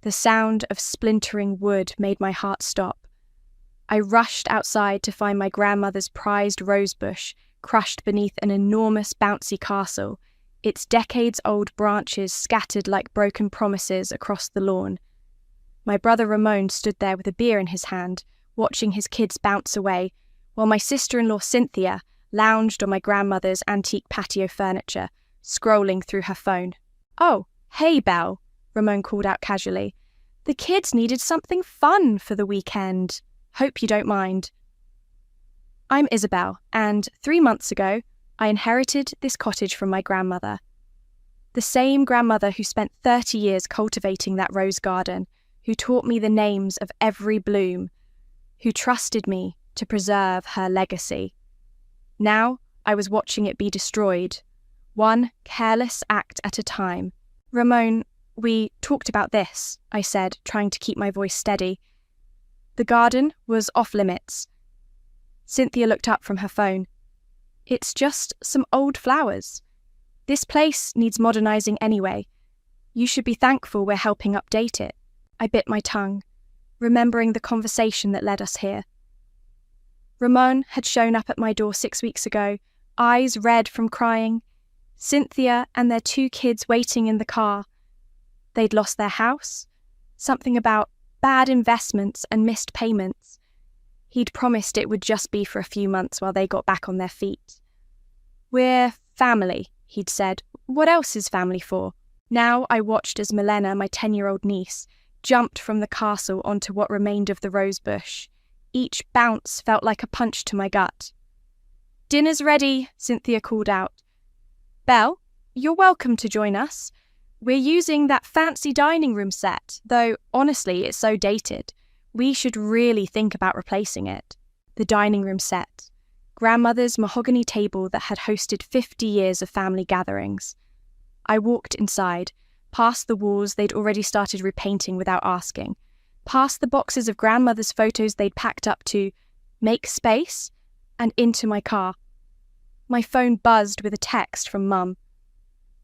The sound of splintering wood made my heart stop. I rushed outside to find my grandmother's prized rosebush crushed beneath an enormous bouncy castle, its decades-old branches scattered like broken promises across the lawn. My brother Ramon stood there with a beer in his hand, watching his kids bounce away, while my sister-in-law Cynthia lounged on my grandmother's antique patio furniture, scrolling through her phone. "Oh, hey, Belle," Ramon called out casually. "The kids needed something fun for the weekend. Hope you don't mind." I'm Isabel, and 3 months ago, I inherited this cottage from my grandmother. The same grandmother who spent 30 years cultivating that rose garden, who taught me the names of every bloom, who trusted me to preserve her legacy. Now, I was watching it be destroyed, one careless act at a time. "Ramon, we talked about this," I said, trying to keep my voice steady. The garden was off limits. Cynthia looked up from her phone. "It's just some old flowers. This place needs modernizing anyway. You should be thankful we're helping update it." I bit my tongue, remembering the conversation that led us here. Ramon had shown up at my door 6 weeks ago, eyes red from crying. Cynthia and their 2 kids waiting in the car. They'd lost their house, something about bad investments and missed payments. He'd promised it would just be for a few months while they got back on their feet. "We're family," he'd said. "What else is family for?" Now I watched as Milena, my 10-year-old niece, jumped from the castle onto what remained of the rose bush. Each bounce felt like a punch to my gut. "Dinner's ready," Cynthia called out. "Belle, you're welcome to join us. We're using that fancy dining room set, though honestly it's so dated. We should really think about replacing it." The dining room set. Grandmother's mahogany table that had hosted 50 years of family gatherings. I walked inside, past the walls they'd already started repainting without asking, past the boxes of grandmother's photos they'd packed up to make space, and into my car. My phone buzzed with a text from Mum.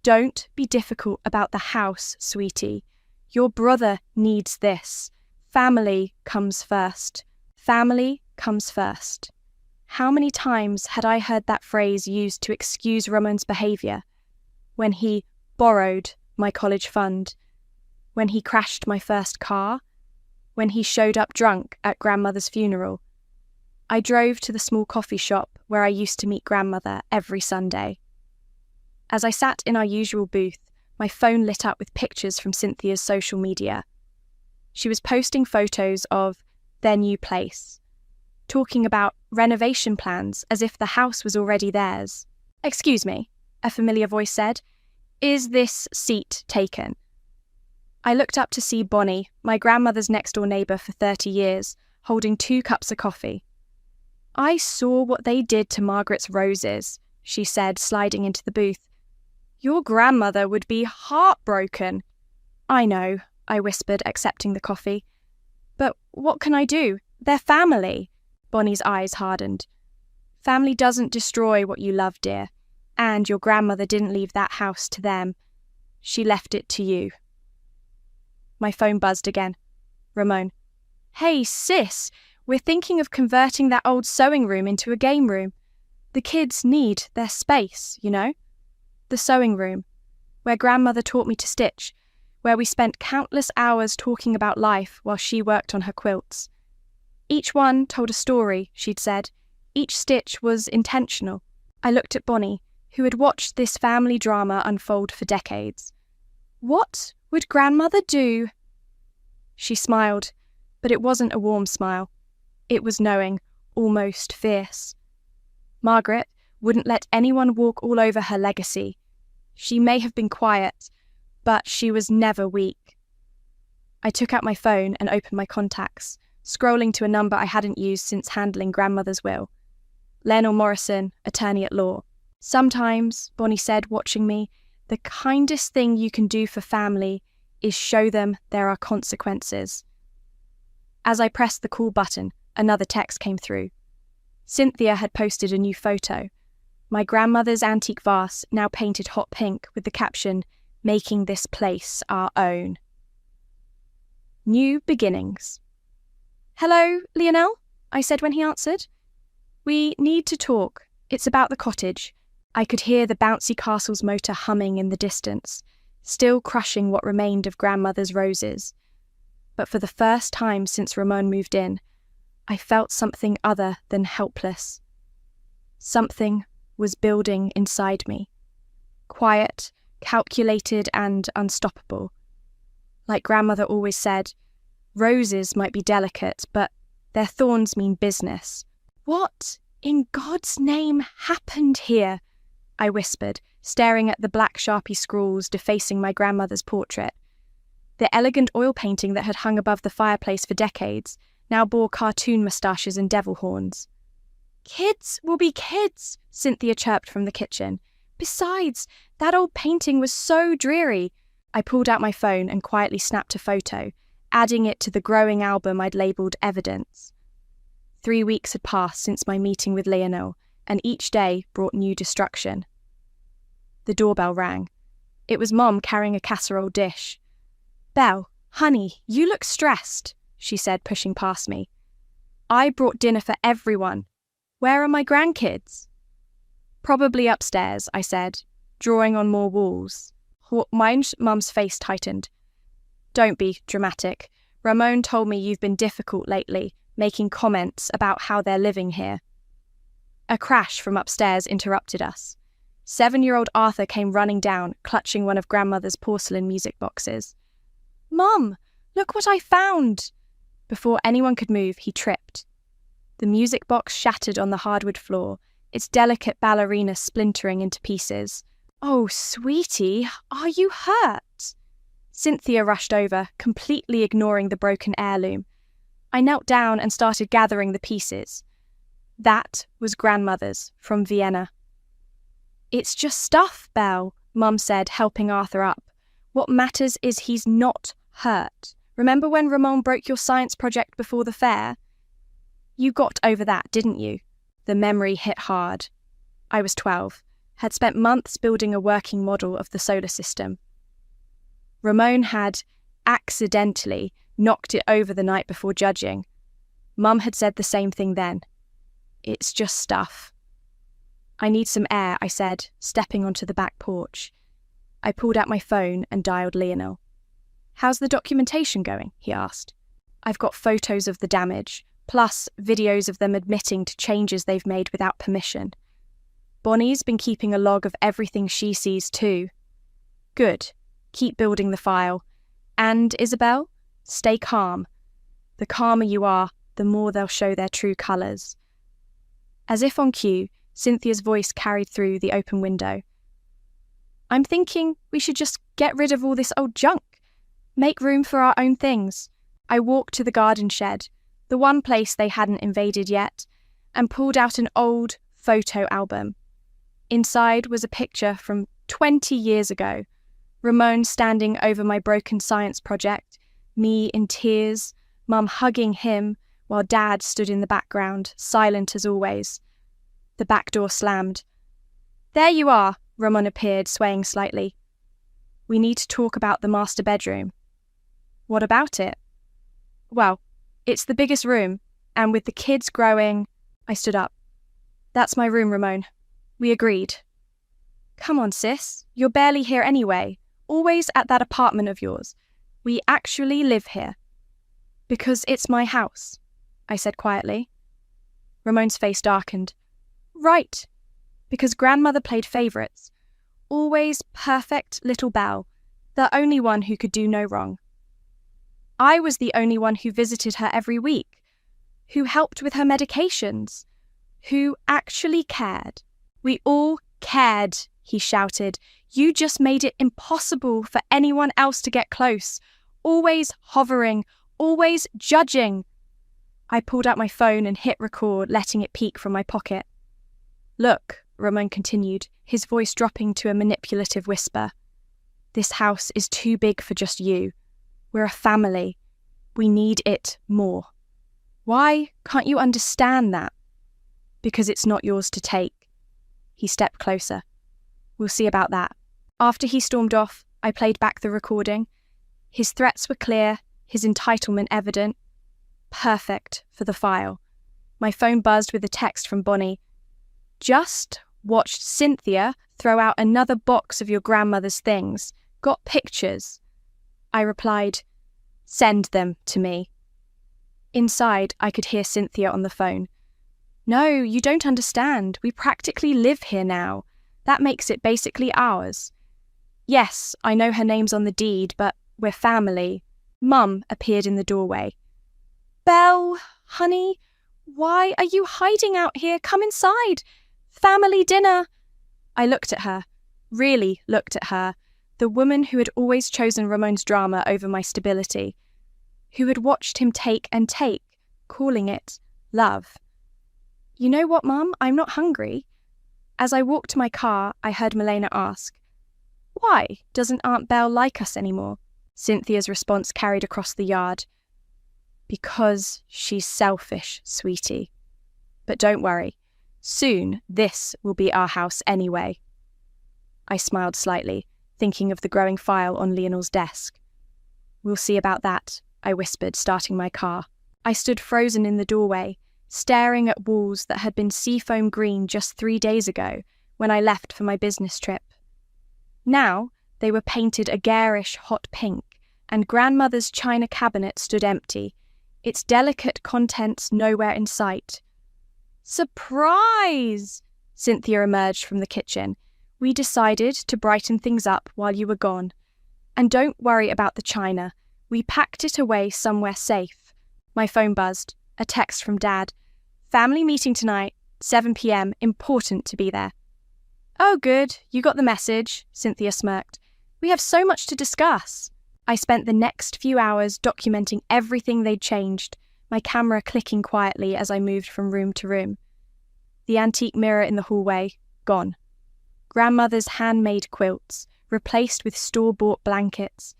"Don't be difficult about the house, sweetie. Your brother needs this. Family comes first. Family comes first." How many times had I heard that phrase used to excuse Ramon's behaviour? When he borrowed my college fund, when he crashed my first car, when he showed up drunk at grandmother's funeral. I drove to the small coffee shop where I used to meet grandmother every Sunday. As I sat in our usual booth, my phone lit up with pictures from Cynthia's social media. She was posting photos of their new place, talking about renovation plans as if the house was already theirs. "Excuse me," a familiar voice said. "Is this seat taken?" I looked up to see Bonnie, my grandmother's next-door neighbour for 30 years, holding 2 cups of coffee. "I saw what they did to Margaret's roses," she said, sliding into the booth. "Your grandmother would be heartbroken." "I know," I whispered, accepting the coffee. "But what can I do? They're family." Bonnie's eyes hardened. "Family doesn't destroy what you love, dear. And your grandmother didn't leave that house to them. She left it to you." My phone buzzed again. Ramon. "Hey, sis, we're thinking of converting that old sewing room into a game room. The kids need their space, you know? The sewing room, where grandmother taught me to stitch, where we spent countless hours talking about life while she worked on her quilts. Each one told a story, she'd said. Each stitch was intentional." I looked at Bonnie, who had watched this family drama unfold for decades. "What would grandmother do?" She smiled, but it wasn't a warm smile. It was knowing, almost fierce. Margaret wouldn't let anyone walk all over her legacy. She may have been quiet, but she was never weak. I took out my phone and opened my contacts, scrolling to a number I hadn't used since handling grandmother's will. Lionel Morrison, attorney at law. "Sometimes," Bonnie said, watching me, "the kindest thing you can do for family is show them there are consequences." As I pressed the call button, another text came through. Cynthia had posted a new photo. My grandmother's antique vase, now painted hot pink, with the caption, "Making this place our own." New beginnings. "Hello, Lionel," I said when he answered. "We need to talk. It's about the cottage." I could hear the bouncy castle's motor humming in the distance, still crushing what remained of grandmother's roses. But for the first time since Ramon moved in, I felt something other than helpless. Something was building inside me. Quiet, calculated, and unstoppable. Like grandmother always said, roses might be delicate, but their thorns mean business. "What in God's name happened here?" I whispered, staring at the black Sharpie scrawls defacing my grandmother's portrait. The elegant oil painting that had hung above the fireplace for decades now bore cartoon moustaches and devil horns. "Kids will be kids," Cynthia chirped from the kitchen. "Besides, that old painting was so dreary." I pulled out my phone and quietly snapped a photo, adding it to the growing album I'd labelled Evidence. 3 weeks had passed since my meeting with Leonel, and each day brought new destruction. The doorbell rang. It was Mom carrying a casserole dish. "Belle, honey, you look stressed," she said, pushing past me. "I brought dinner for everyone. Where are my grandkids?" "Probably upstairs," I said, drawing on more walls. Mum's face tightened. "Don't be dramatic. Ramon told me you've been difficult lately, making comments about how they're living here." A crash from upstairs interrupted us. 7-year-old Arthur came running down, clutching one of grandmother's porcelain music boxes. "Mum, look what I found!" Before anyone could move, he tripped. The music box shattered on the hardwood floor, its delicate ballerina splintering into pieces. "Oh, sweetie, are you hurt?" Cynthia rushed over, completely ignoring the broken heirloom. I knelt down and started gathering the pieces. That was grandmother's, from Vienna. "It's just stuff, Belle," Mum said, helping Arthur up. "What matters is he's not hurt. Remember when Ramon broke your science project before the fair? You got over that, didn't you?" The memory hit hard. I was 12, had spent months building a working model of the solar system. Ramon had accidentally knocked it over the night before judging. Mum had said the same thing then. "It's just stuff." "I need some air," I said, stepping onto the back porch. I pulled out my phone and dialed Lionel. "How's the documentation going?" he asked. "I've got photos of the damage, plus videos of them admitting to changes they've made without permission. Bonnie's been keeping a log of everything she sees too." "Good. Keep building the file. And, Isabel, stay calm. The calmer you are, the more they'll show their true colours." As if on cue, Cynthia's voice carried through the open window. "I'm thinking we should just get rid of all this old junk. Make room for our own things." I walked to the garden shed, the one place they hadn't invaded yet, and pulled out an old photo album. Inside was a picture from 20 years ago. Ramon standing over my broken science project, me in tears, Mum hugging him, while Dad stood in the background, silent as always. The back door slammed. "There you are," Ramon appeared, swaying slightly. "We need to talk about the master bedroom." "What about it?" "Well, it's the biggest room, and with the kids growing..." I stood up. "That's my room, Ramon. We agreed." "Come on, sis. You're barely here anyway. Always at that apartment of yours. We actually live here." "Because it's my house," I said quietly. Ramon's face darkened. "Right. Because grandmother played favourites. Always perfect little Belle, the only one who could do no wrong. I was the only one who visited her every week, who helped with her medications, who actually cared. We all cared," he shouted. "You just made it impossible for anyone else to get close. Always hovering, always judging." I pulled out my phone and hit record, letting it peek from my pocket. "Look," Ramon continued, his voice dropping to a manipulative whisper. "This house is too big for just you. We're a family. We need it more. Why can't you understand that?" "Because it's not yours to take." He stepped closer. "We'll see about that." After he stormed off, I played back the recording. His threats were clear, his entitlement evident. Perfect for the file. My phone buzzed with a text from Bonnie. Just watched Cynthia throw out another box of your grandmother's things. Got pictures. I replied, send them to me. Inside, I could hear Cynthia on the phone. No, you don't understand. We practically live here now. That makes it basically ours. Yes, I know her name's on the deed, but we're family. Mum appeared in the doorway. Belle, honey, why are you hiding out here? Come inside. Family dinner. I looked at her, really looked at her, the woman who had always chosen Ramon's drama over my stability, who had watched him take and take, calling it love. You know what, Mum? I'm not hungry. As I walked to my car, I heard Milena ask, why doesn't Aunt Belle like us anymore? Cynthia's response carried across the yard. Because she's selfish, sweetie. But don't worry. Soon, this will be our house anyway. I smiled slightly, thinking of the growing file on Leonel's desk. We'll see about that, I whispered, starting my car. I stood frozen in the doorway, staring at walls that had been seafoam green just 3 days ago when I left for my business trip. Now, they were painted a garish hot pink, and grandmother's china cabinet stood empty, its delicate contents nowhere in sight. Surprise! Cynthia emerged from the kitchen. We decided to brighten things up while you were gone. And don't worry about the china. We packed it away somewhere safe. My phone buzzed. A text from Dad. Family meeting tonight, 7 p.m. Important to be there. Oh, good. You got the message, Cynthia smirked. We have so much to discuss. I spent the next few hours documenting everything they'd changed, my camera clicking quietly as I moved from room to room. The antique mirror in the hallway, gone. Grandmother's handmade quilts, replaced with store-bought blankets.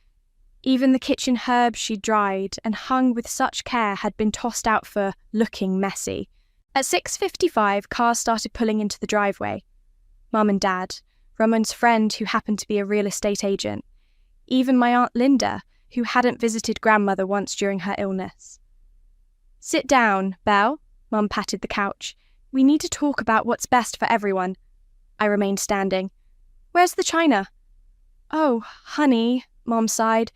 Even the kitchen herbs she dried and hung with such care had been tossed out for looking messy. At 6:55, cars started pulling into the driveway. Mum and Dad, Ramon's friend who happened to be a real estate agent, even my Aunt Linda, who hadn't visited grandmother once during her illness. Sit down, Belle, Mum patted the couch. We need to talk about what's best for everyone. I remained standing. Where's the china? Oh, honey, Mum sighed.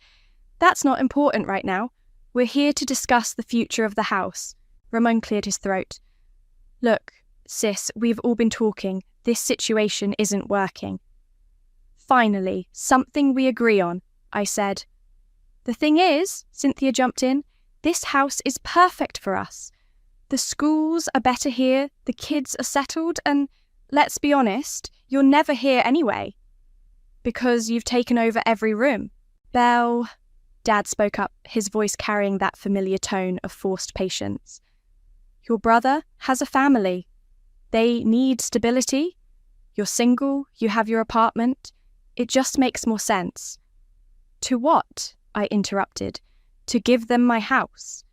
That's not important right now. We're here to discuss the future of the house. Ramon cleared his throat. Look, sis, we've all been talking. This situation isn't working. Finally, something we agree on, I said. The thing is, Cynthia jumped in, this house is perfect for us. The schools are better here, the kids are settled, and let's be honest, you're never here anyway. Because you've taken over every room. Belle, Dad spoke up, his voice carrying that familiar tone of forced patience. Your brother has a family. They need stability. You're single, you have your apartment. It just makes more sense. To what? I interrupted. To give them my house.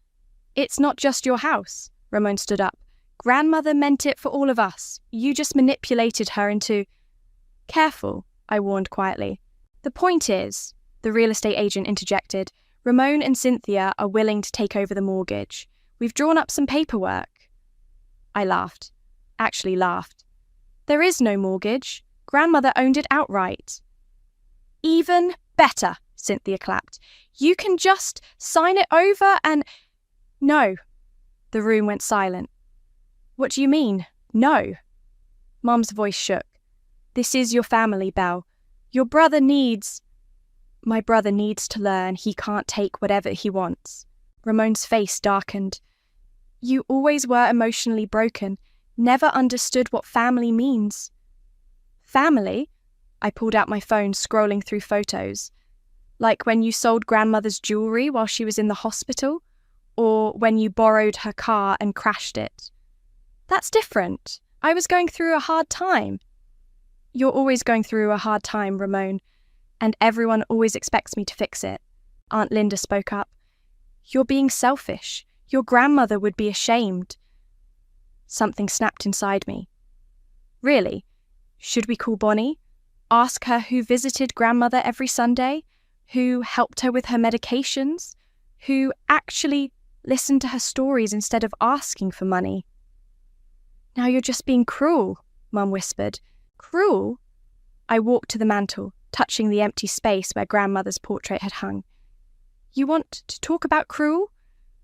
It's not just your house, Ramon stood up. Grandmother meant it for all of us. You just manipulated her into... Careful, I warned quietly. The point is, the real estate agent interjected, Ramon and Cynthia are willing to take over the mortgage. We've drawn up some paperwork. I laughed. Actually laughed. There is no mortgage. Grandmother owned it outright. Even better, Cynthia clapped. You can just sign it over and... No. The room went silent. What do you mean, no? Mum's voice shook. This is your family, Belle. Your brother needs... My brother needs to learn he can't take whatever he wants. Ramon's face darkened. You always were emotionally broken, never understood what family means. Family? I pulled out my phone, scrolling through photos. Like when you sold grandmother's jewellery while she was in the hospital? Or when you borrowed her car and crashed it? That's different. I was going through a hard time. You're always going through a hard time, Ramon, and everyone always expects me to fix it. Aunt Linda spoke up. You're being selfish. Your grandmother would be ashamed. Something snapped inside me. Really? Should we call Bonnie? Ask her who visited grandmother every Sunday? Who helped her with her medications? who actually listened to her stories instead of asking for money. "Now you're just being cruel," Mum whispered. "Cruel?" I walked to the mantel, touching the empty space where Grandmother's portrait had hung. "You want to talk about cruel?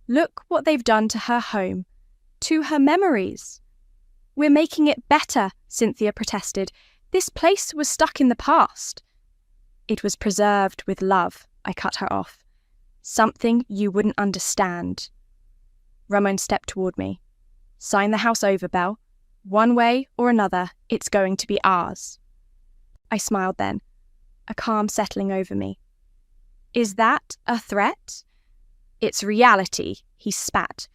Look what they've done to her home, to her memories." "We're making it better," Cynthia protested. "This place was stuck in the past." "It was preserved with love," I cut her off. "Something you wouldn't understand." Ramon stepped toward me. "Sign the house over, Belle. One way or another, it's going to be ours." I smiled then, a calm settling over me. "Is that a threat?" "It's reality," he spat.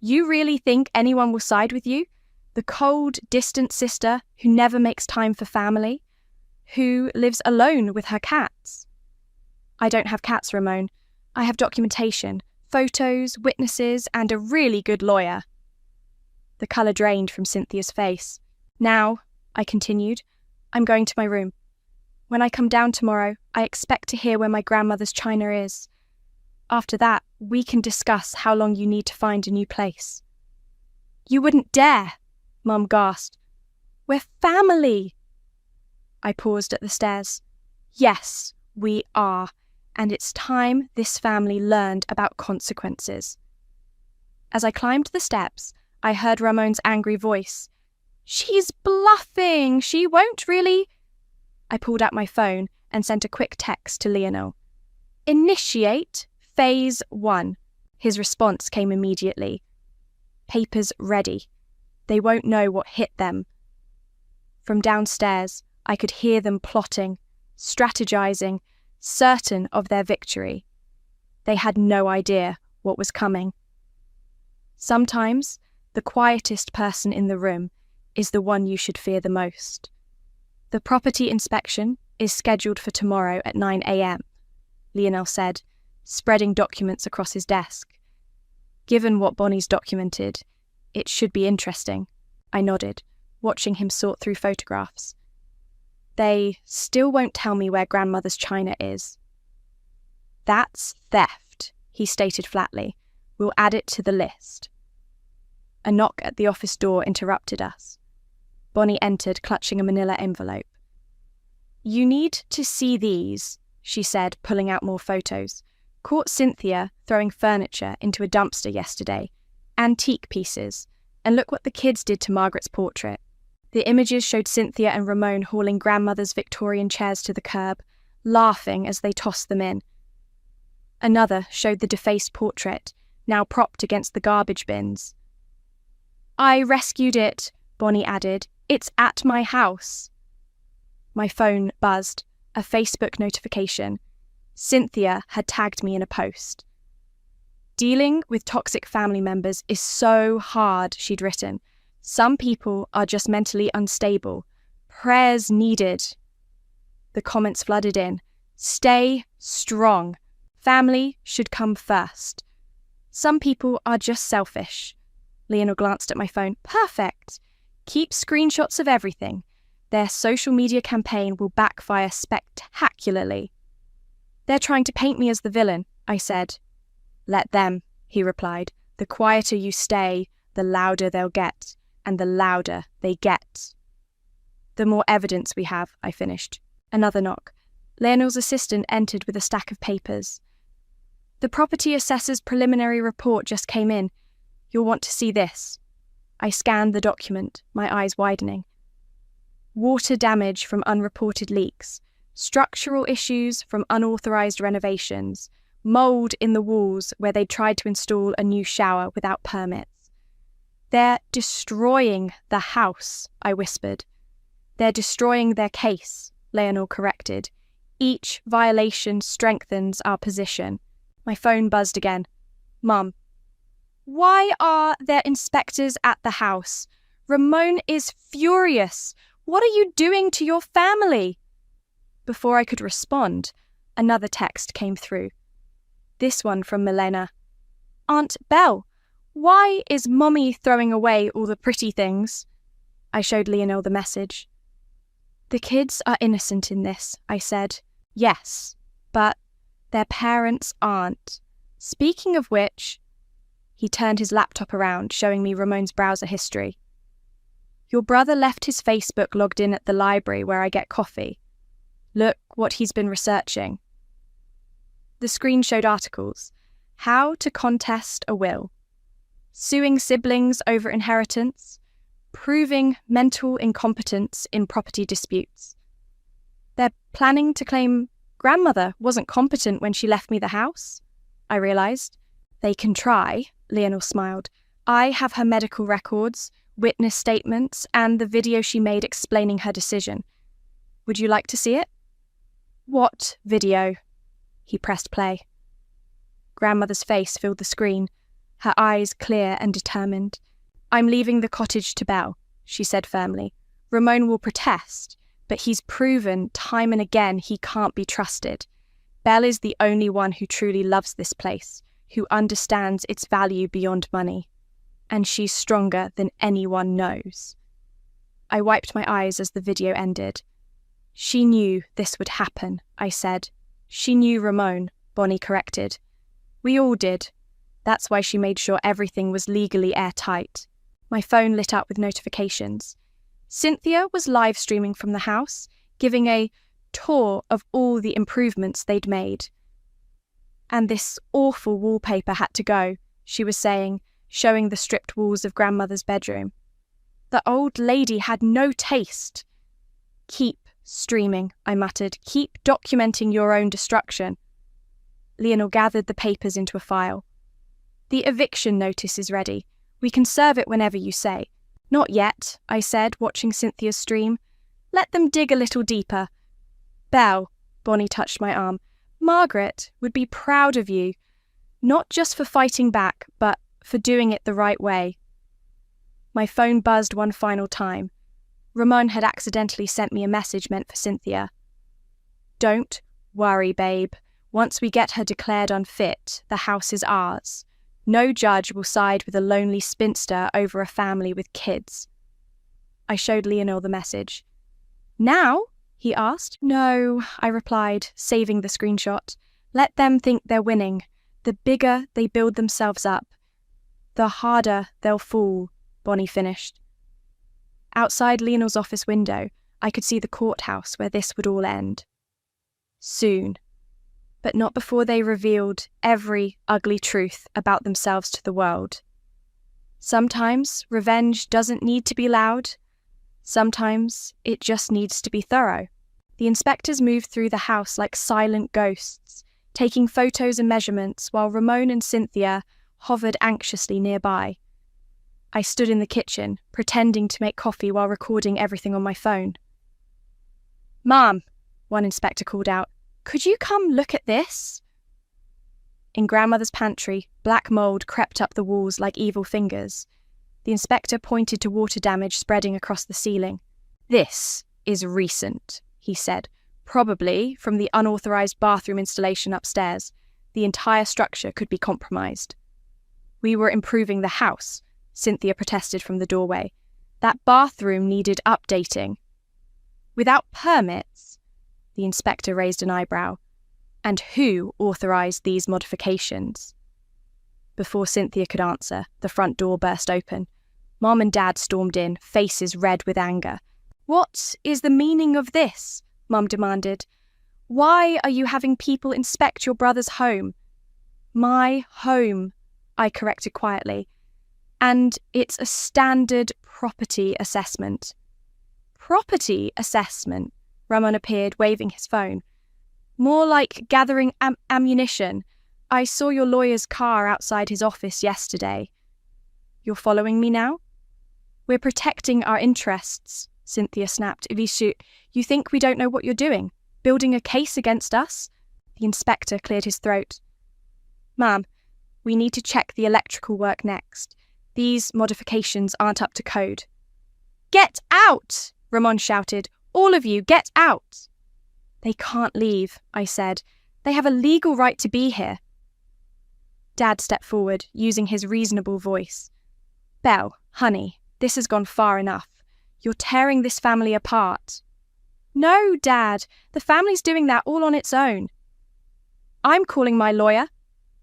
"You really think anyone will side with you? The cold, distant sister who never makes time for family? Who lives alone with her cats?" "I don't have cats, Ramon. I have documentation, photos, witnesses, and a really good lawyer." The colour drained from Cynthia's face. "Now," I continued, "I'm going to my room. When I come down tomorrow, I expect to hear where my grandmother's china is. After that, we can discuss how long you need to find a new place." "You wouldn't dare!" Mum gasped. "We're family!" I paused at the stairs. "Yes, we are, and it's time this family learned about consequences." As I climbed the steps, I heard Ramon's angry voice. "She's bluffing! She won't really—" I pulled out my phone and sent a quick text to Lionel. "Initiate Phase 1. His response came immediately. "Papers ready. They won't know what hit them." From downstairs, I could hear them plotting, strategizing, certain of their victory. They had no idea what was coming. Sometimes, the quietest person in the room is the one you should fear the most. "The property inspection is scheduled for tomorrow at 9 a.m, Lionel said, spreading documents across his desk. "Given what Bonnie's documented, it should be interesting," I nodded, watching him sort through photographs. "They still won't tell me where Grandmother's china is." "That's theft," he stated flatly. "We'll add it to the list." A knock at the office door interrupted us. Bonnie entered, clutching a manila envelope. "You need to see these," she said, pulling out more photos. "Caught Cynthia throwing furniture into a dumpster yesterday. Antique pieces. And look what the kids did to Margaret's portrait." The images showed Cynthia and Ramon hauling Grandmother's Victorian chairs to the curb, laughing as they tossed them in. Another showed the defaced portrait, now propped against the garbage bins. "I rescued it," Bonnie added. "It's at my house." My phone buzzed, a Facebook notification. Cynthia had tagged me in a post. "Dealing with toxic family members is so hard," she'd written. "Some people are just mentally unstable. Prayers needed." The comments flooded in. "Stay strong. Family should come first. Some people are just selfish." Lionel glanced at my phone. "Perfect. Keep screenshots of everything. Their social media campaign will backfire spectacularly." "They're trying to paint me as the villain," I said. "Let them," he replied. "The quieter you stay, the louder they'll get, and the louder they get." "The more evidence we have," I finished. Another knock. Lionel's assistant entered with a stack of papers. "The property assessor's preliminary report just came in. You'll want to see this." I scanned the document, my eyes widening. Water damage from unreported leaks, structural issues from unauthorized renovations, mold in the walls where they tried to install a new shower without permits. "They're destroying the house," I whispered. "They're destroying their case," Lionel corrected. "Each violation strengthens our position." My phone buzzed again. "Mum, why are there inspectors at the house? Ramon is furious. What are you doing to your family?" Before I could respond, another text came through. This one from Milena. "Aunt Belle, why is Mommy throwing away all the pretty things?" I showed Lionel the message. "The kids are innocent in this," I said. "Yes, but their parents aren't." Speaking of which, he turned his laptop around, showing me Ramon's browser history. Your brother left his Facebook logged in at the library where I get coffee. Look what he's been researching. The screen showed articles. How to contest a will. Suing siblings over inheritance. Proving mental incompetence in property disputes. They're planning to claim grandmother wasn't competent when she left me the house, I realised. They can try, Leonor smiled. I have her medical records, witness statements, and the video she made explaining her decision. Would you like to see it? What video? He pressed play. Grandmother's face filled the screen, her eyes clear and determined. I'm leaving the cottage to Belle, she said firmly. Ramon will protest, but he's proven time and again he can't be trusted. Belle is the only one who truly loves this place, who understands its value beyond money. And she's stronger than anyone knows. I wiped my eyes as the video ended. She knew this would happen, I said. She knew Ramon, Bonnie corrected. We all did. That's why she made sure everything was legally airtight. My phone lit up with notifications. Cynthia was live streaming from the house, giving a tour of all the improvements they'd made. And this awful wallpaper had to go, she was saying, showing the stripped walls of grandmother's bedroom. The old lady had no taste. Keep streaming, I muttered. Keep documenting your own destruction. Leonor gathered the papers into a file. The eviction notice is ready. We can serve it whenever you say. Not yet, I said, watching Cynthia's stream. Let them dig a little deeper. Belle, Bonnie touched my arm. Margaret would be proud of you, not just for fighting back, but for doing it the right way. My phone buzzed one final time. Ramon had accidentally sent me a message meant for Cynthia. Don't worry, babe. Once we get her declared unfit, the house is ours. No judge will side with a lonely spinster over a family with kids. I showed Leonor the message. Now? He asked. No, I replied, saving the screenshot. Let them think they're winning. The bigger they build themselves up, the harder they'll fall, Bonnie finished. Outside Leonor's office window, I could see the courthouse where this would all end. Soon. But not before they revealed every ugly truth about themselves to the world. Sometimes revenge doesn't need to be loud. Sometimes it just needs to be thorough. The inspectors moved through the house like silent ghosts, taking photos and measurements while Ramon and Cynthia hovered anxiously nearby. I stood in the kitchen, pretending to make coffee while recording everything on my phone. Mom, one inspector called out, could you come look at this? In grandmother's pantry, black mould crept up the walls like evil fingers. The inspector pointed to water damage spreading across the ceiling. This is recent, he said, probably from the unauthorized bathroom installation upstairs. The entire structure could be compromised. We were improving the house, Cynthia protested from the doorway. That bathroom needed updating. Without permits? The inspector raised an eyebrow. And who authorized these modifications? Before Cynthia could answer, the front door burst open. Mom and Dad stormed in, faces red with anger. What is the meaning of this? Mum demanded. Why are you having people inspect your brother's home? My home, I corrected quietly. And it's a standard property assessment. Property assessment? Ramon appeared, waving his phone. More like gathering ammunition. I saw your lawyer's car outside his office yesterday. You're following me now? We're protecting our interests, Cynthia snapped. Eviction, you think we don't know what you're doing? Building a case against us? The inspector cleared his throat. Ma'am, we need to check the electrical work next. These modifications aren't up to code. Get out! Ramon shouted. All of you, get out! They can't leave, I said. They have a legal right to be here. Dad stepped forward, using his reasonable voice. Belle, honey, this has gone far enough. You're tearing this family apart. No, Dad, the family's doing that all on its own. I'm calling my lawyer.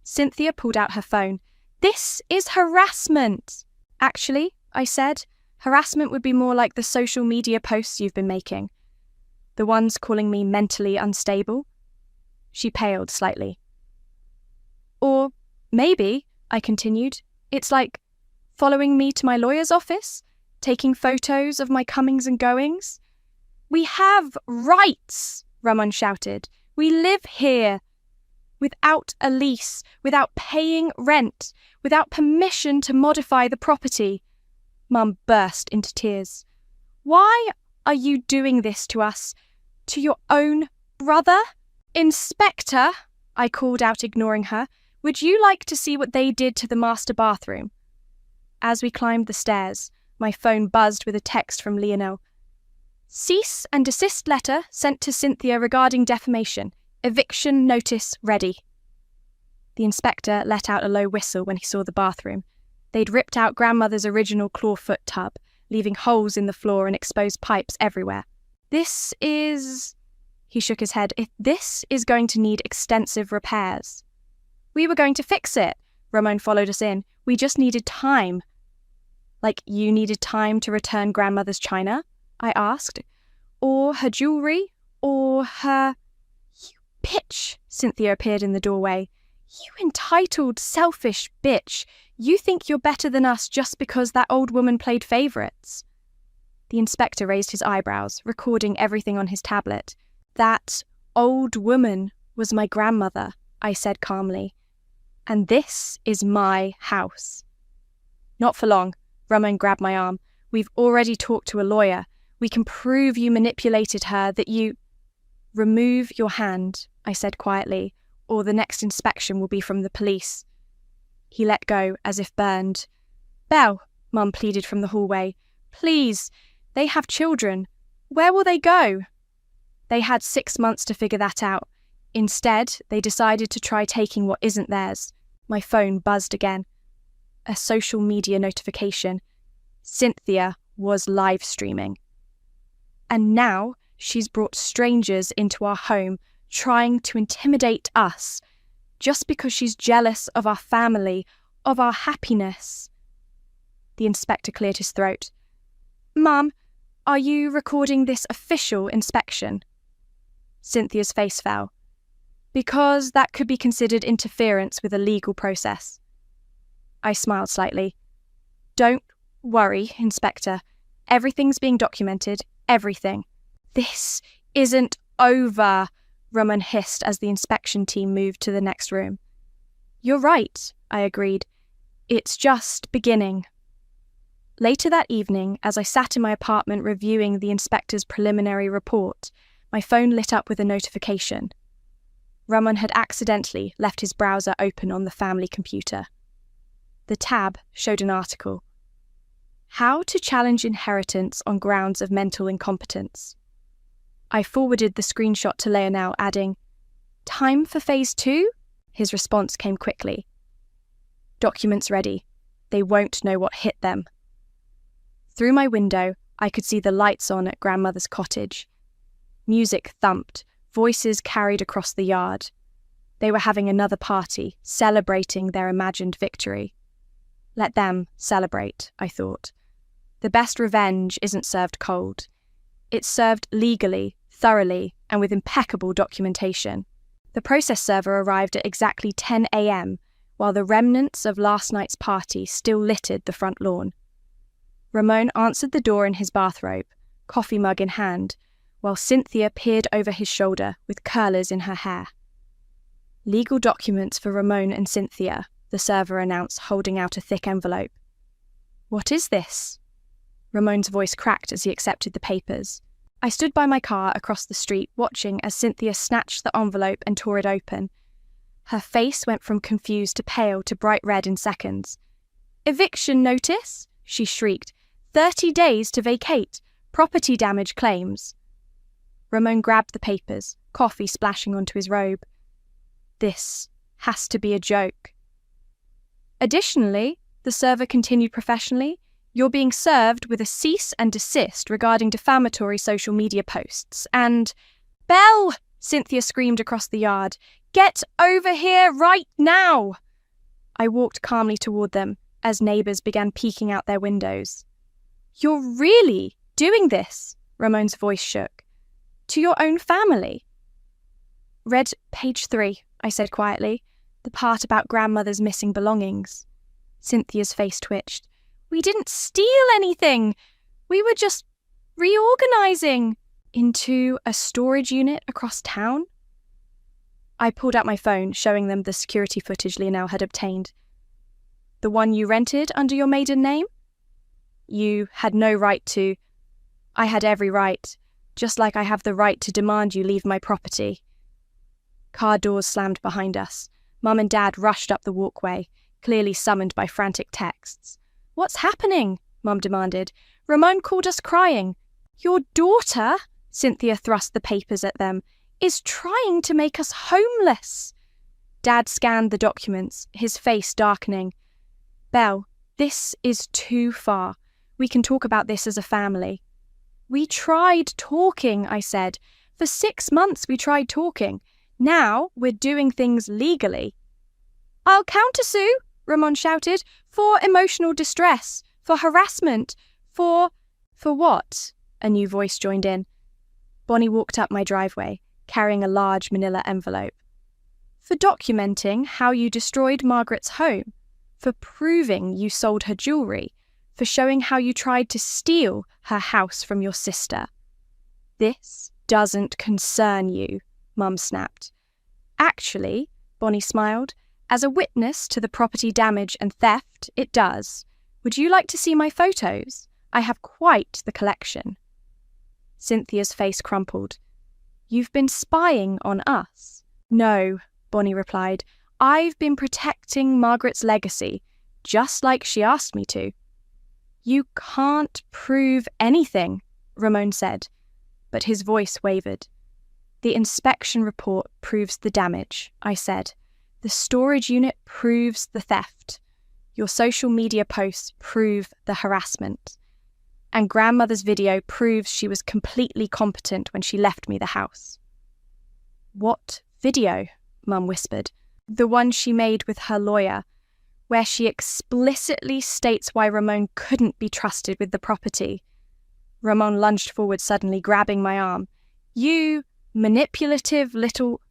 Cynthia pulled out her phone. "This is harassment!" "Actually," I said, "harassment would be more like the social media posts you've been making. The ones calling me mentally unstable." She paled slightly. "Or maybe," I continued, "it's like following me to my lawyer's office, taking photos of my comings and goings." "We have rights," Ramon shouted. "We live here. Without a lease, without paying rent, without permission to modify the property." Mum burst into tears. "Why are you doing this to us? To your own brother?" "Inspector," I called out, ignoring her, "would you like to see what they did to the master bathroom?" As we climbed the stairs, my phone buzzed with a text from Lionel. "Cease and desist letter sent to Cynthia regarding defamation. Eviction notice ready." The inspector let out a low whistle when he saw the bathroom. They'd ripped out grandmother's original clawfoot tub, leaving holes in the floor and exposed pipes everywhere. "This is..." He shook his head. "This is going to need extensive repairs." "We were going to fix it." Ramon followed us in. "We just needed time." "Like you needed time to return grandmother's china?" I asked. "Or her jewellery? Or her..." "You bitch!" Cynthia appeared in the doorway. "You entitled, selfish bitch. You think you're better than us just because that old woman played favourites." The inspector raised his eyebrows, recording everything on his tablet. "That old woman was my grandmother," I said calmly. "And this is my house." "Not for long." Ramon grabbed my arm. "We've already talked to a lawyer. We can prove you manipulated her, that you..." "Remove your hand," I said quietly, "or the next inspection will be from the police." He let go, as if burned. "Belle," Mum pleaded from the hallway, "please, they have children. Where will they go?" They had 6 months to figure that out. Instead, they decided to try taking what isn't theirs. My phone buzzed again. A social media notification. Cynthia was live streaming. And now she's brought strangers into our home, trying to intimidate us, just because she's jealous of our family, of our happiness. The inspector cleared his throat. "Mum, are you recording this official inspection?" Cynthia's face fell. "Because that could be considered interference with a legal process." I smiled slightly. "Don't worry, Inspector. Everything's being documented. Everything." "This isn't over," Ramon hissed as the inspection team moved to the next room. "You're right," I agreed. "It's just beginning." Later that evening, as I sat in my apartment reviewing the inspector's preliminary report, my phone lit up with a notification. Ramon had accidentally left his browser open on the family computer. The tab showed an article. "How to challenge inheritance on grounds of mental incompetence." I forwarded the screenshot to Lionel, adding, "Time for phase 2? His response came quickly. "Documents ready. They won't know what hit them." Through my window, I could see the lights on at grandmother's cottage. Music thumped, voices carried across the yard. They were having another party, celebrating their imagined victory. Let them celebrate, I thought. The best revenge isn't served cold. It's served legally, thoroughly, and with impeccable documentation. The process server arrived at exactly 10 a.m., while the remnants of last night's party still littered the front lawn. Ramon answered the door in his bathrobe, coffee mug in hand, while Cynthia peered over his shoulder with curlers in her hair. "Legal documents for Ramon and Cynthia," the server announced, holding out a thick envelope. "What is this?" Ramon's voice cracked as he accepted the papers. I stood by my car across the street, watching as Cynthia snatched the envelope and tore it open. Her face went from confused to pale to bright red in seconds. "Eviction notice?" she shrieked. 30 days to vacate. Property damage claims." Ramon grabbed the papers, coffee splashing onto his robe. "This has to be a joke." "Additionally," the server continued professionally, "you're being served with a cease and desist regarding defamatory social media posts and..." "Belle!" Cynthia screamed across the yard. "Get over here right now!" I walked calmly toward them as neighbours began peeking out their windows. "You're really doing this?" Ramon's voice shook. "To your own family?" "Read page 3, I said quietly, the part about grandmother's missing belongings. Cynthia's face twitched. "We didn't steal anything. We were just reorganising into a storage unit across town." I pulled out my phone, showing them the security footage Lionel had obtained. "The one you rented under your maiden name?" "You had no right to." "I had every right, just like I have the right to demand you leave my property." Car doors slammed behind us. Mum and Dad rushed up the walkway, clearly summoned by frantic texts. "What's happening?" Mum demanded. "Ramon called us crying." "Your daughter," Cynthia thrust the papers at them, "is trying to make us homeless." Dad scanned the documents, his face darkening. "Belle, this is too far. We can talk about this as a family." "We tried talking," I said. "For 6 months we tried talking. Now we're doing things legally." "I'll countersue," Ramon shouted, "for emotional distress, for harassment, for what?" A new voice joined in. Bonnie walked up my driveway, carrying a large manila envelope. "For documenting how you destroyed Margaret's home, for proving you sold her jewellery, for showing how you tried to steal her house from your sister." "This doesn't concern you," Mum snapped. "Actually," Bonnie smiled, "as a witness to the property damage and theft, it does. Would you like to see my photos? I have quite the collection." Cynthia's face crumpled. "You've been spying on us?" "No," Bonnie replied. "I've been protecting Margaret's legacy, just like she asked me to." "You can't prove anything," Ramon said, but his voice wavered. "The inspection report proves the damage," I said. "The storage unit proves the theft. Your social media posts prove the harassment. And grandmother's video proves she was completely competent when she left me the house." "What video?" Mum whispered. "The one she made with her lawyer, where she explicitly states why Ramon couldn't be trusted with the property." Ramon lunged forward suddenly, grabbing my arm. "You manipulative little—"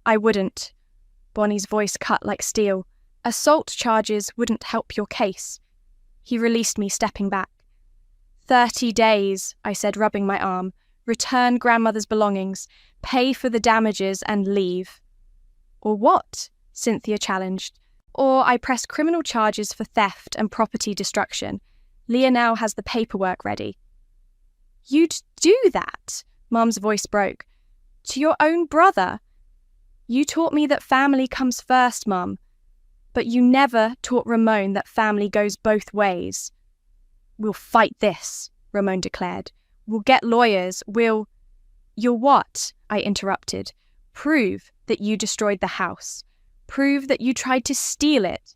"I wouldn't." Bonnie's voice cut like steel. "Assault charges wouldn't help your case." He released me, stepping back. 30 days, I said, rubbing my arm. "Return grandmother's belongings, pay for the damages and leave." "Or what?" Cynthia challenged. "Or I press criminal charges for theft and property destruction. Lionel has the paperwork ready." "You'd do that?" Mum's voice broke. "To your own brother? You taught me that family comes first, Mum. But you never taught Ramon that family goes both ways." "We'll fight this," Ramon declared. "We'll get lawyers, we'll—" "You'll what?" I interrupted. "Prove that you destroyed the house. Prove that you tried to steal it.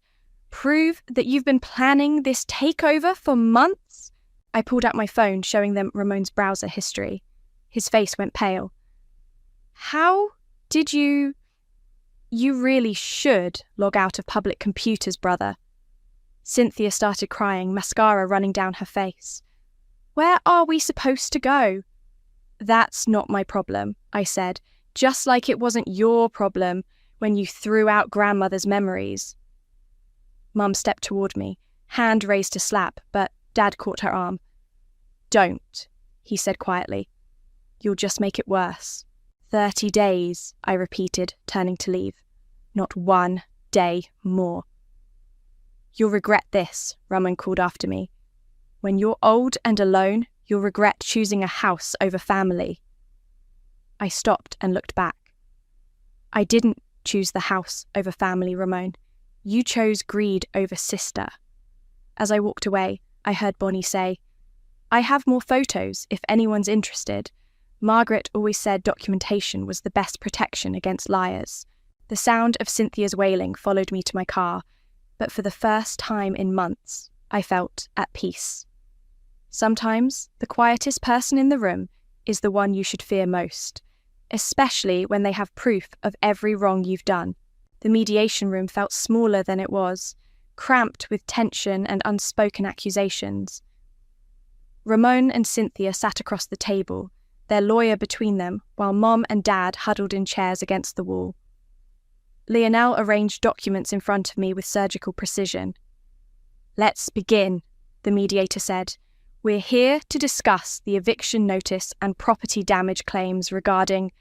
Prove that you've been planning this takeover for months." I pulled out my phone, showing them Ramon's browser history. His face went pale. "How did you—" "You really should log out of public computers, brother." Cynthia started crying, mascara running down her face. "Where are we supposed to go?" "That's not my problem," I said, "just like it wasn't your problem when you threw out grandmother's memories." Mum stepped toward me, hand raised to slap, but Dad caught her arm. "Don't," he said quietly. "You'll just make it worse." 30 days, I repeated, turning to leave. "Not 1 day more." "You'll regret this," Ramon called after me. "When you're old and alone, you'll regret choosing a house over family." I stopped and looked back. "I didn't choose the house over family, Ramon. You chose greed over sister." As I walked away, I heard Bonnie say, "I have more photos if anyone's interested. Margaret always said documentation was the best protection against liars." The sound of Cynthia's wailing followed me to my car, but for the first time in months, I felt at peace. Sometimes the quietest person in the room is the one you should fear most. especially when they have proof of every wrong you've done. The mediation room felt smaller than it was, cramped with tension and unspoken accusations. Ramon and Cynthia sat across the table, their lawyer between them, while Mom and Dad huddled in chairs against the wall. Lionel arranged documents in front of me with surgical precision. "Let's begin," the mediator said. "We're here to discuss the eviction notice and property damage claims regarding—"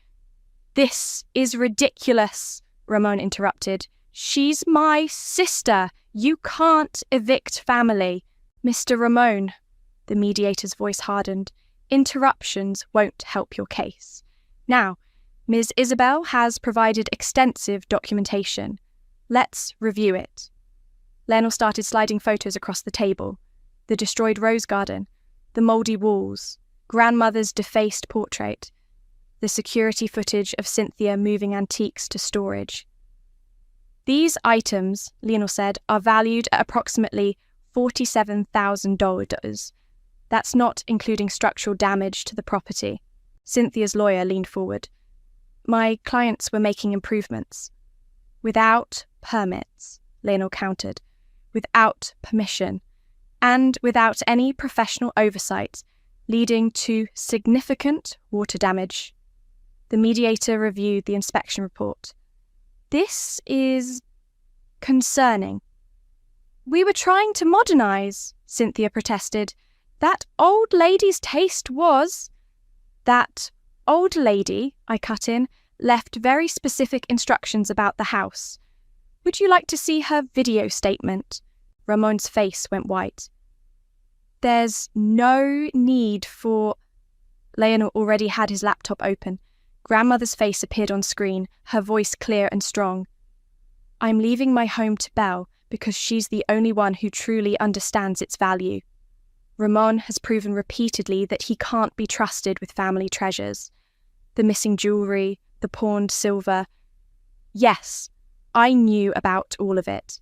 "This is ridiculous," Ramon interrupted. "She's my sister. You can't evict family." "Mr. Ramon," the mediator's voice hardened, "interruptions won't help your case. Now, Ms. Isabel has provided extensive documentation. Let's review it." Lionel started sliding photos across the table. The destroyed rose garden, the mouldy walls, grandmother's defaced portrait, the security footage of Cynthia moving antiques to storage. "These items," Lionel said, "are valued at approximately $47,000. That's not including structural damage to the property." Cynthia's lawyer leaned forward. "My clients were making improvements." "Without permits," Lionel countered. "Without permission. And without any professional oversight, leading to significant water damage." The mediator reviewed the inspection report. "This is concerning." "We were trying to modernize," Cynthia protested. "That old lady's taste was—" "That old lady," I cut in, "left very specific instructions about the house. Would you like to see her video statement?" Ramon's face went white. "There's no need for—" Lionel already had his laptop open. Grandmother's face appeared on screen, her voice clear and strong. "I'm leaving my home to Belle because she's the only one who truly understands its value. Ramon has proven repeatedly that he can't be trusted with family treasures. The missing jewellery, the pawned silver. Yes, I knew about all of it.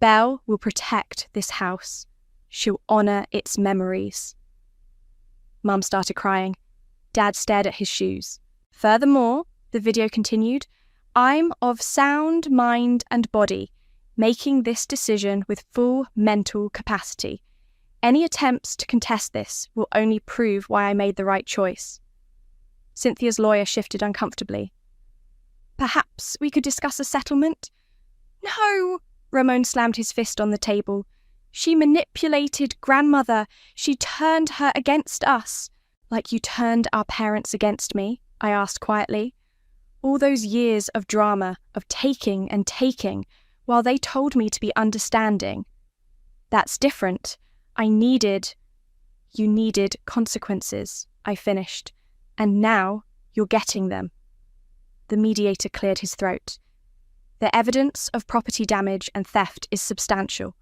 Belle will protect this house. She'll honour its memories." Mum started crying. Dad stared at his shoes. "Furthermore," the video continued, "I'm of sound mind and body, making this decision with full mental capacity. Any attempts to contest this will only prove why I made the right choice." Cynthia's lawyer shifted uncomfortably. "Perhaps we could discuss a settlement?" "No!" Ramon slammed his fist on the table. "She manipulated grandmother. She turned her against us." "Like you turned our parents against me?" I asked quietly. "All those years of drama, of taking and taking, while they told me to be understanding. That's different. You needed consequences," I finished. "And now you're getting them." The mediator cleared his throat. "The evidence of property damage and theft is substantial.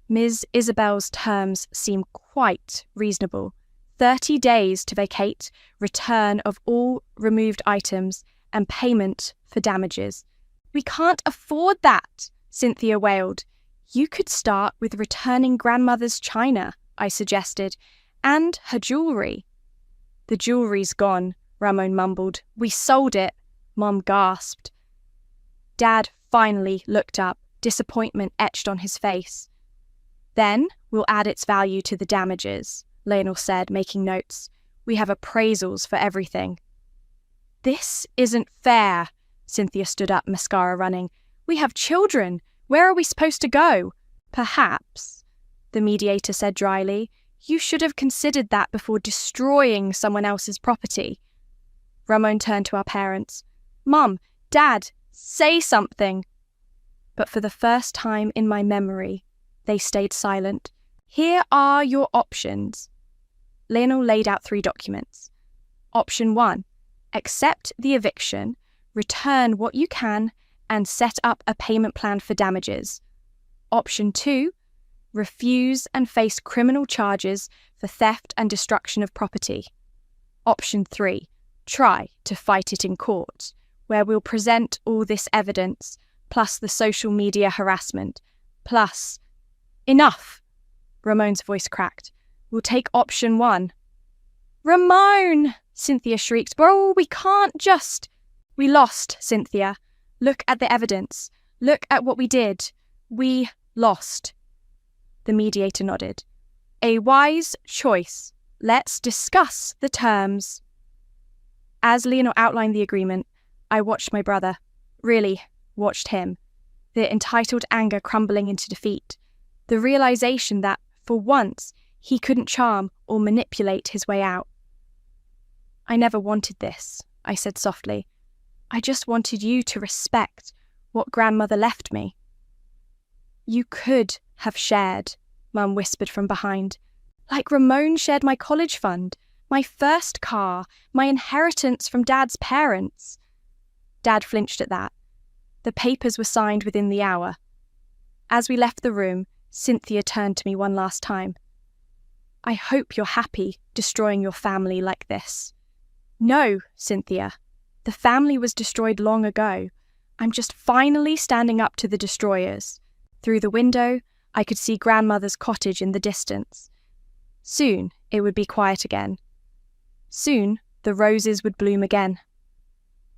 Ms. Isabel's terms seem quite reasonable. 30 days to vacate, return of all removed items, and payment for damages." "We can't afford that," Cynthia wailed. "You could start with returning grandmother's china," I suggested, "and her jewellery." "The jewellery's gone," Ramon mumbled. "We sold it," Mom gasped. Dad finally looked up, disappointment etched on his face. "Then we'll add its value to the damages," Lionel said, making notes. "We have appraisals for everything." "This isn't fair," Cynthia stood up, mascara running. "We have children. Where are we supposed to go?" "Perhaps," the mediator said dryly, "you should have considered that before destroying someone else's property." Ramon turned to our parents. "Mum, Dad, say something." But for the first time in my memory, they stayed silent. "Here are your options." Lionel laid out 3 documents. Option 1, accept the eviction, return what you can, and set up a payment plan for damages. Option 2, refuse and face criminal charges for theft and destruction of property. Option 3, try to fight it in court, where we'll present all this evidence, plus the social media harassment, plus... "Enough!" Ramon's voice cracked. "We'll take option 1. "Ramon!" Cynthia shrieked. Bro, we can't just... We lost, Cynthia. Look at the evidence. Look at what we did. We lost. The mediator nodded. A wise choice. Let's discuss the terms. As Leonor outlined the agreement, I watched my brother. Really, watched him. The entitled anger crumbling into defeat. The realization that, for once, he couldn't charm or manipulate his way out. I never wanted this, I said softly. I just wanted you to respect what grandmother left me. You could have shared, Mum whispered from behind. Like Ramon shared my college fund, my first car, my inheritance from Dad's parents. Dad flinched at that. The papers were signed within the hour. As we left the room, Cynthia turned to me one last time. I hope you're happy destroying your family like this. No, Cynthia. The family was destroyed long ago. I'm just finally standing up to the destroyers. Through the window, I could see grandmother's cottage in the distance. Soon, it would be quiet again. Soon, the roses would bloom again.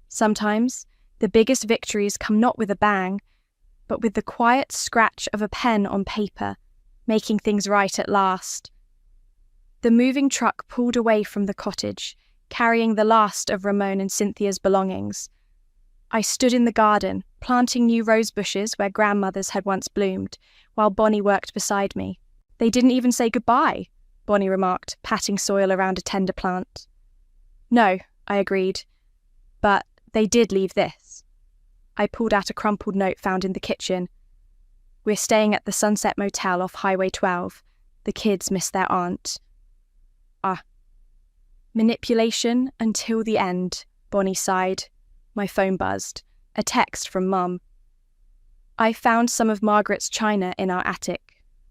Sometimes, the biggest victories come not with a bang, but with the quiet scratch of a pen on paper, making things right at last. The moving truck pulled away from the cottage, carrying the last of Ramon and Cynthia's belongings. I stood in the garden, planting new rose bushes where grandmother's had once bloomed, while Bonnie worked beside me. They didn't even say goodbye, Bonnie remarked, patting soil around a tender plant. No, I agreed, but they did leave this. I pulled out a crumpled note found in the kitchen. We're staying at the Sunset Motel off Highway 12. The kids miss their aunt. Manipulation until the end, Bonnie sighed. My phone buzzed. A text from Mum. I found some of Margaret's china in our attic.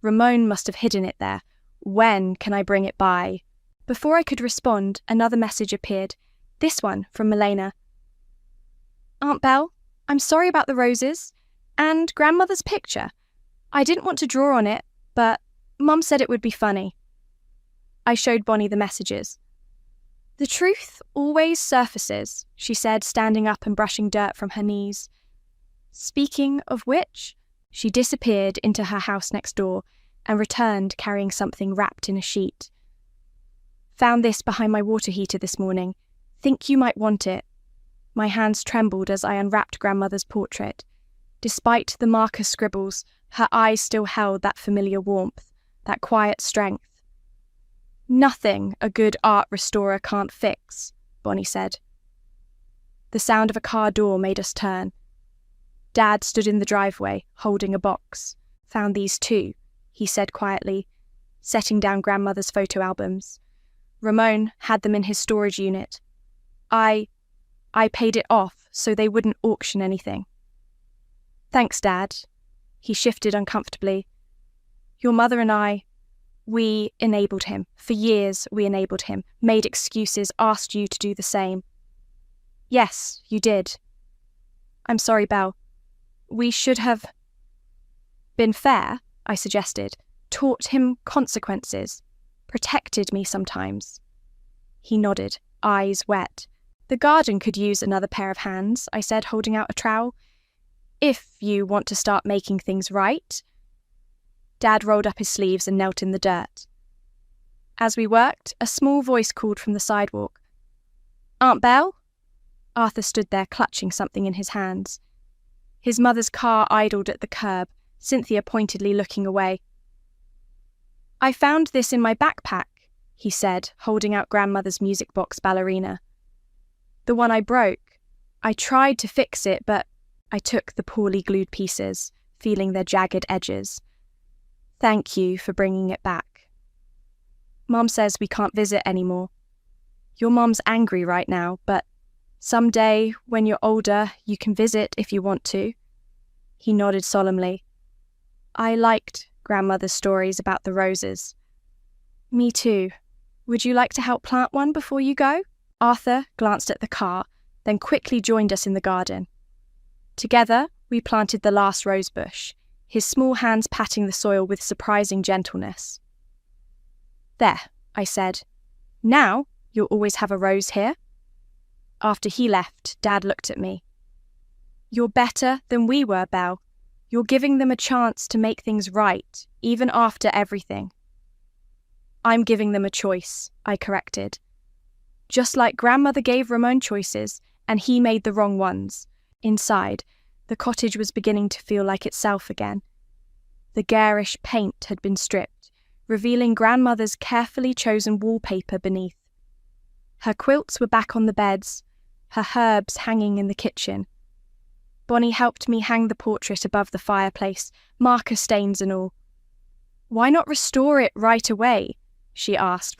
Ramon must have hidden it there. When can I bring it by? Before I could respond, another message appeared. This one from Milena. Aunt Belle, I'm sorry about the roses. And grandmother's picture. I didn't want to draw on it, but Mum said it would be funny. I showed Bonnie the messages. The truth always surfaces, she said, standing up and brushing dirt from her knees. Speaking of which, she disappeared into her house next door and returned carrying something wrapped in a sheet. Found this behind my water heater this morning. Think you might want it. My hands trembled as I unwrapped grandmother's portrait. Despite the marker scribbles, her eyes still held that familiar warmth, that quiet strength. Nothing a good art restorer can't fix, Bonnie said. The sound of a car door made us turn. Dad stood in the driveway, holding a box. Found these too, he said quietly, setting down grandmother's photo albums. Ramon had them in his storage unit. I paid it off so they wouldn't auction anything. Thanks, Dad. He shifted uncomfortably. Your mother and we enabled him. For years, we enabled him, made excuses, asked you to do the same. Yes, you did. I'm sorry, Belle. We should have been fair, I suggested, taught him consequences, protected me sometimes. He nodded, eyes wet. The garden could use another pair of hands, I said, holding out a trowel. If you want to start making things right. Dad rolled up his sleeves and knelt in the dirt. As we worked, a small voice called from the sidewalk. Aunt Belle? Arthur stood there clutching something in his hands. His mother's car idled at the curb, Cynthia pointedly looking away. I found this in my backpack, he said, holding out grandmother's music box ballerina. The one I broke. I tried to fix it, but I took the poorly glued pieces, feeling their jagged edges. Thank you for bringing it back. Mom says we can't visit anymore. Your mom's angry right now, but someday, when you're older, you can visit if you want to. He nodded solemnly. I liked grandmother's stories about the roses. Me too. Would you like to help plant one before you go? Arthur glanced at the car, then quickly joined us in the garden. Together, we planted the last rose bush, his small hands patting the soil with surprising gentleness. There, I said. Now, You'll always have a rose here? After he left, Dad looked at me. You're better than we were, Belle. You're giving them a chance to make things right, even after everything. I'm giving them a choice, I corrected. Just like Grandmother gave Ramon choices, and he made the wrong ones. Inside, the cottage was beginning to feel like itself again. The garish paint had been stripped, revealing Grandmother's carefully chosen wallpaper beneath. Her quilts were back on the beds, her herbs hanging in the kitchen. Bonnie helped me hang the portrait above the fireplace, marker stains and all. Why not restore it right away? She asked,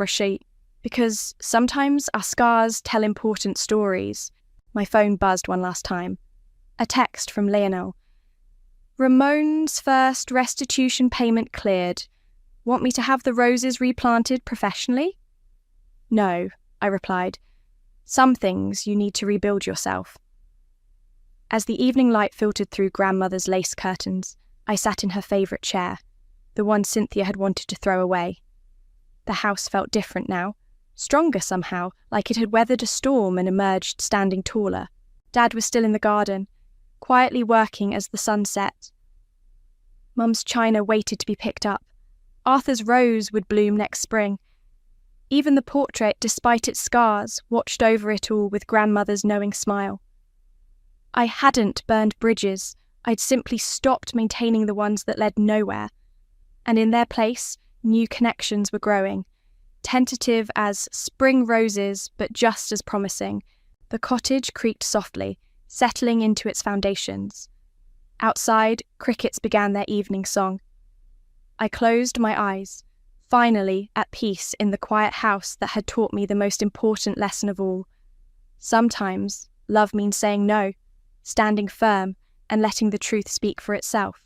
because sometimes our scars tell important stories. My phone buzzed one last time. A text from Leonel. Ramon's first restitution payment cleared. Want me to have the roses replanted professionally? No, I replied. Some things you need to rebuild yourself. As the evening light filtered through Grandmother's lace curtains, I sat in her favourite chair, the one Cynthia had wanted to throw away. The house felt different now, stronger somehow, like it had weathered a storm and emerged standing taller. Dad was still in the garden, quietly working as the sun set. Mum's china waited to be picked up. Arthur's rose would bloom next spring. Even the portrait, despite its scars, watched over it all with Grandmother's knowing smile. I hadn't burned bridges, I'd simply stopped maintaining the ones that led nowhere. And in their place, new connections were growing. Tentative as spring roses, but just as promising. The cottage creaked softly, settling into its foundations. Outside, crickets began their evening song. I closed my eyes, finally at peace in the quiet house that had taught me the most important lesson of all. Sometimes, love means saying no, standing firm, and letting the truth speak for itself.